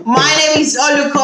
My name is Oluko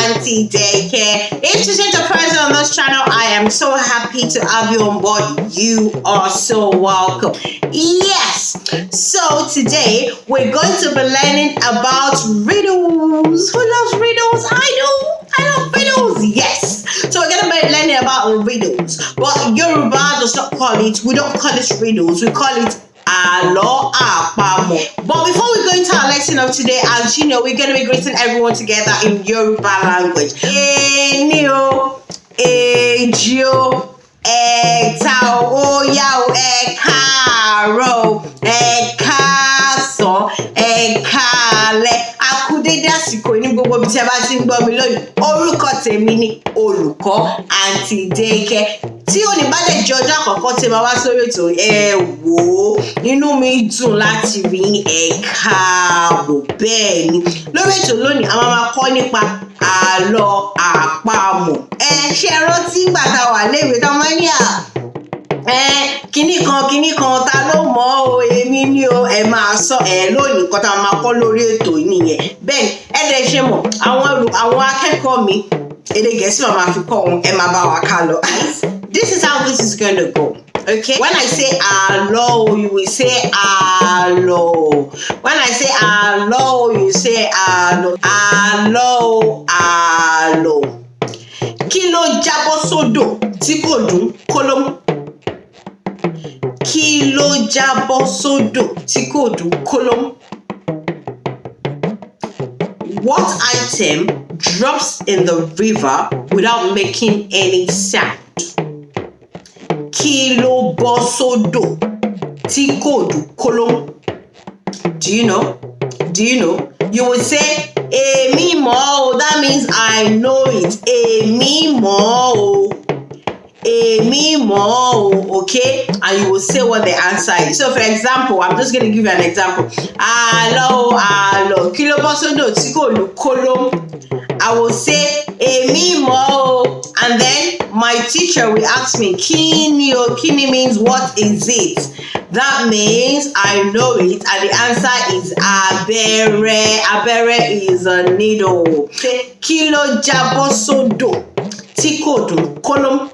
Auntie Daycare. If this is the first on this channel, I am so happy to have you on board. You are so welcome. Yes, so today we're going to be learning about riddles. Who loves riddles? I love riddles. Yes. So we're going to be learning about riddles. But Yoruba does not call it, we don't call it riddles, we call it Àlọ́ Àpamọ̀. But before we go into our lesson of today, as you know, we're going to be greeting everyone together in Yoruba language. Ení o, èjì o, ẹ̀ta o, ó yá o, ẹ káàárọ̀ o, ẹ káàsán, ẹ káalẹ́. A kú dédé àsìkò ní gbogbo ibi tí ẹ bá ti ń gbọ́ mi lónìí. Orúkọ tèmi ni Olùkọ́ Auntie Daycare. Tí òní bá dẹ̀ jẹ́ ọjọ́ àkọ́kọ́ tí màá wá sórí ètò ẹ wò ó, inú mi dùn láti rí ẹ káàbọ̀. Bẹ́ẹ̀ ni lórí ètò lónìí a máa kọ́ nípa àlọ́ àpamọ̀. Ṣé ẹ rántí ìgbà tá a wà léwe tá a máa ní kinní kan ta ló mọ̀ o, èmi ni o, ẹ máa sọ lónìí nǹkan tá a máa kọ́ lórí ètò nìyẹn. Bẹ́ẹ̀ ni ẹ dẹ̀ ṣe mọ̀ àwọn akẹ́kọ̀ọ́ mi èdè Gẹ̀ẹ́sì máa fi kọ́ wọn, ẹ máa bá wa ká lọ. This is how this is going to go. Okay? When I say àlọ́, you will say àlọ́. When I say àlọ́, you say àlọ́. Àlọ́, àlọ́. Kí ló jábọ́ sódò tí kò dún kólómù? Kí ló jábọ́ sódò tí kò dún kólómù? What item drops in the river without making any sound? Kí ló bọ́ sódò tí kò dún kólómù? Do you know? Do you know? You would say, èmi mọ̀ o. That means I know it. Èmi mọ̀ o. Èmi mọ̀ o. Okay? And you will say what the answer is. So for example, I'm just going to give you an example. Àlọ́, àlọ́. Kí ló bọ́ sódò tí kò dún kólómù? I will say, èmi mọ̀ o. And then my teacher will ask me, kí ni o? Kí ni means what is it? That means I know it, and the answer is abẹ́rẹ́. Abẹ́rẹ́ is a needle. Kí ló jábọ́ sódò tí kò dún kólómù?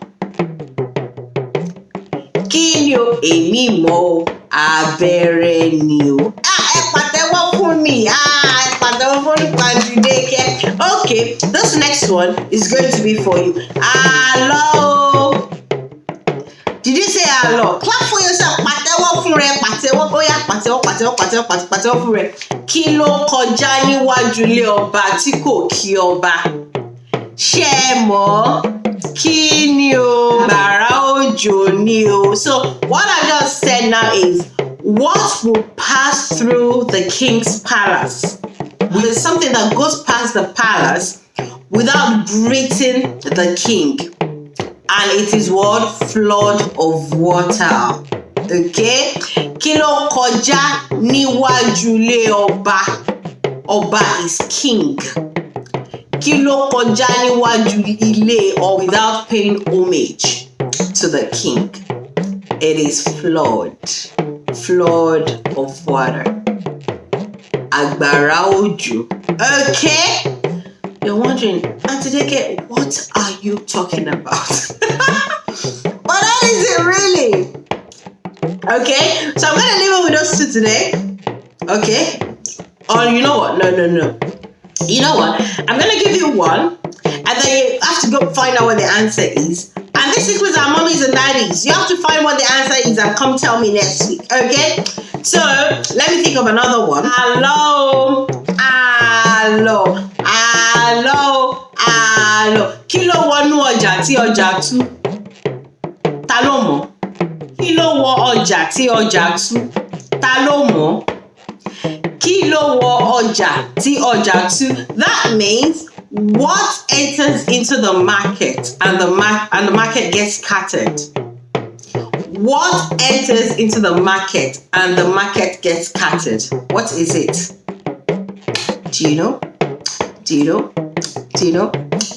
Kí ni o? Èmi mọ̀ o. Abẹ́rẹ́ ni o. Ẹ pàtẹ́wọ́ fún mi. Ẹ pàtẹ́wọ́ fún Auntie Daycare. Okay, this next one is going to be for you. Àlọ́ o. Did you say àlọ́? Clap for yourself. Pàtẹ́wọ́ fún rẹ. Pàtẹ́wọ́. Ó yá, pàtẹ́wọ́ fún rẹ. Kí ló kọjá níwájú ilé ọba tí kò kí ọba? Ṣé ẹ mọ̀? Kí ni o? Bàrà òjò ni o. So what I just said now is, what will pass through the king's palace? There's something that goes past the palace without greeting the king. And it is what? Flood of water. Okay? Kí ló kọjá níwájú ilé ọba? Ọba is king. Kí ló kọjá níwájú ilé or without paying homage to the king? It is flood. Flood of water. Àgbàrá òjò. Okay? You're wondering, Auntie Daycare, what are you talking about? But that is it really. Okay? So I'm going to leave it with us today. Okay? Or you know what? No. You know what? I'm going to give you one, and then you have to go find out what the answer is. And this is with our mummies and daddies. You have to find what the answer is and come tell me next week. Okay? So, let me think of another one. Àlọ́, àlọ́, àlọ́, àlọ́. Kí ló wọnú ọjà tí ọjà tú? Ta ló mọ̀? Kí ló wọ ọjà tí ọjà tú? Ta ló mọ̀? Kí ló wọ ọjà tí ọjà tú? That means what enters into the market and the market gets scattered. What enters into the market and the market gets scattered? What is it? Do you know? Do you know? Do you know?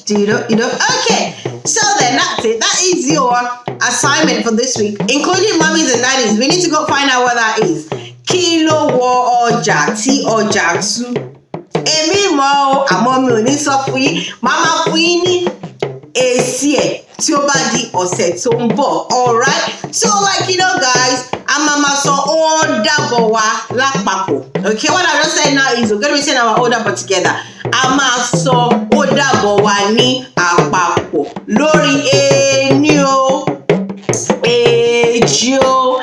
Do you know? You know? Okay. So then that's it. That is your assignment for this week, including mummies and daddies. We need to go find out what that is. Kí ló wọ ọjà tí ọjà tú? èmi mọ̀ ọ́ àmọ́ mi ò ní sọ fún yín màá máa fún yín ní èsì ẹ̀ tí ó bá di ọ̀sẹ̀ tó ń bọ̀. Alright, so like you know guys, a máa sọ ó dàbọ̀ wá lápapọ̀. Okay, what I just said now is we're gonna be saying our ó dàbọ̀ together. A máa sọ ó dàbọ̀ wá ní àpapọ̀ lórí ení o, èjì o,